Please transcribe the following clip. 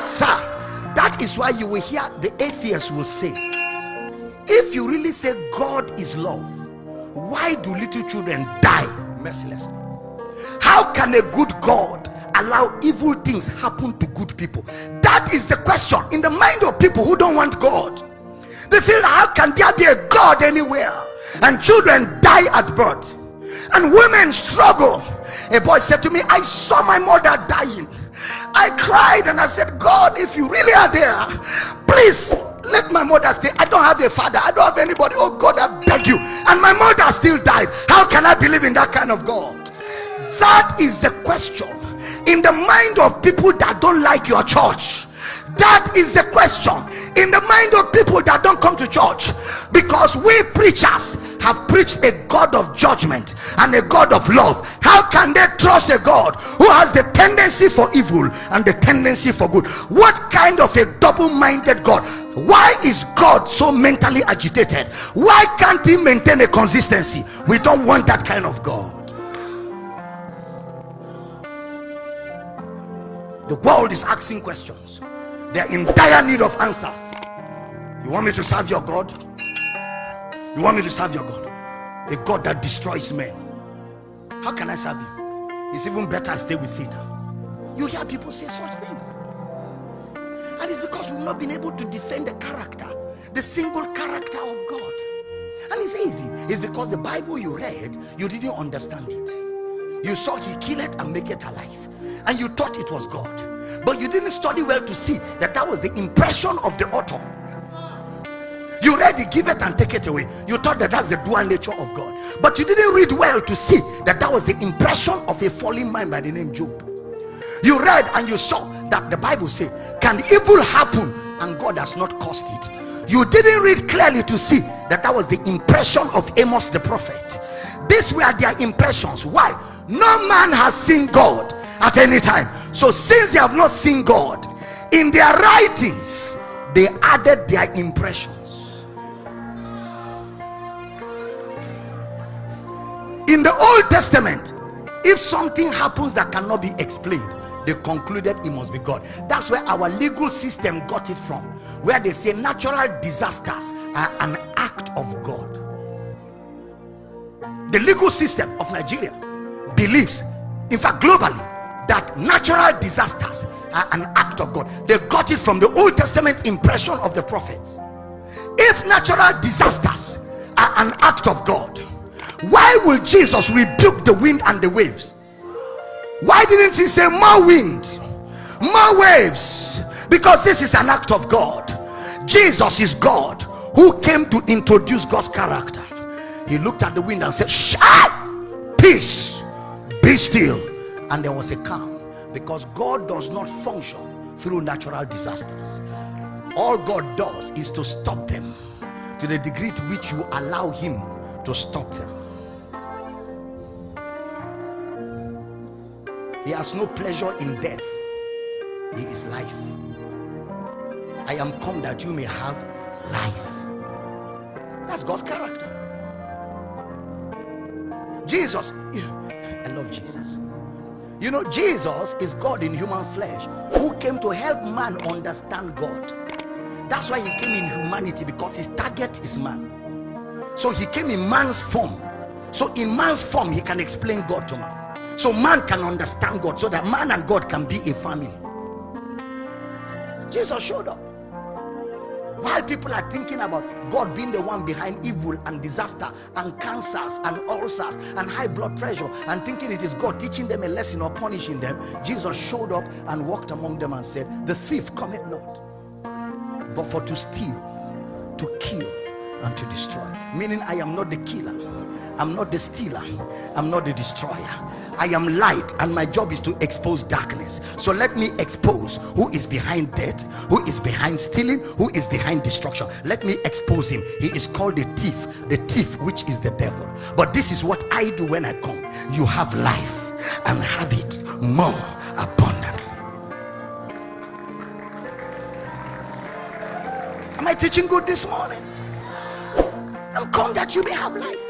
Sir, that is why you will hear the atheists will say, if you really say God is love, why do little children die mercilessly? How can a good God allow evil things happen to good people? That is the question in the mind of people who don't want God. They feel, how can there be a God anywhere? And children die at birth, and women struggle. A boy said to me, I saw my mother dying. I cried and I said, God, if you really are there, please let my mother stay. I don't have a father, I don't have anybody. Oh God, I beg you. And my mother still died. How can I believe in that kind of God? That is the question in the mind of people that don't like your church. That is the question in the mind of people that don't come to church, because we preachers have preached a God of judgment and a God of love. How can they trust a God who has the tendency for evil and the tendency for good? What kind of a double-minded God? Why is God so mentally agitated? Why can't he maintain a consistency? We don't want that kind of God. The world is asking questions. They're in dire need of answers. You want me to serve your God? You want me to serve your God? A God that destroys men. How can I serve you? It's even better I stay with Satan. You hear people say such things, and it's because we've not been able to defend the character, the single character of God. And it's easy. It's because the Bible you read, you didn't understand it. You saw he kill it and make it alive, and you thought it was God, but you didn't study well to see that that was the impression of the author. You read it, give it and take it away. You thought that that's the dual nature of God, but you didn't read well to see that that was the impression of a fallen man by the name Job. You read and you saw that the Bible says, can evil happen and God has not caused it? You didn't read clearly to see that that was the impression of Amos the prophet. These were their impressions. Why? No man has seen God at any time. So since they have not seen God, in their writings they added their impressions. In the Old Testament, if something happens that cannot be explained, they concluded it must be God. That's where our legal system got it from, where they say natural disasters are an act of God. The legal system of Nigeria believes, in fact globally, that natural disasters are an act of God. They got it from the Old Testament impression of the prophets. If natural disasters are an act of God, why will Jesus rebuke the wind and the waves? Why didn't he say more wind, more waves? Because this is an act of God. Jesus is God who came to introduce God's character. He looked at the wind and said, "Shut, peace, be still." And there was a calm, because God does not function through natural disasters. All God does is to stop them to the degree to which you allow him to stop them. He has no pleasure in death. He is life. I am come that you may have life. That's God's character. Jesus, I love Jesus. You know, Jesus is God in human flesh, who came to help man understand God. That's why he came in humanity, because his target is man. So he came in man's form. So in man's form he can explain God to man. So man can understand God, so that man and God can be a family. Jesus showed up. While people are thinking about God being the one behind evil and disaster and cancers and ulcers and high blood pressure, and thinking it is God teaching them a lesson or punishing them, Jesus showed up and walked among them and said, "The thief cometh not, but for to steal, to kill, and to destroy." Meaning, I am not the killer, I'm not the stealer, I'm not the destroyer. I am light, and my job is to expose darkness. So let me expose who is behind death, who is behind stealing, who is behind destruction. Let me expose him. He is called the thief, which is the devil. But this is what I do when I come. You have life, and have it more abundantly. Am I teaching good this morning? I'm come that you may have life.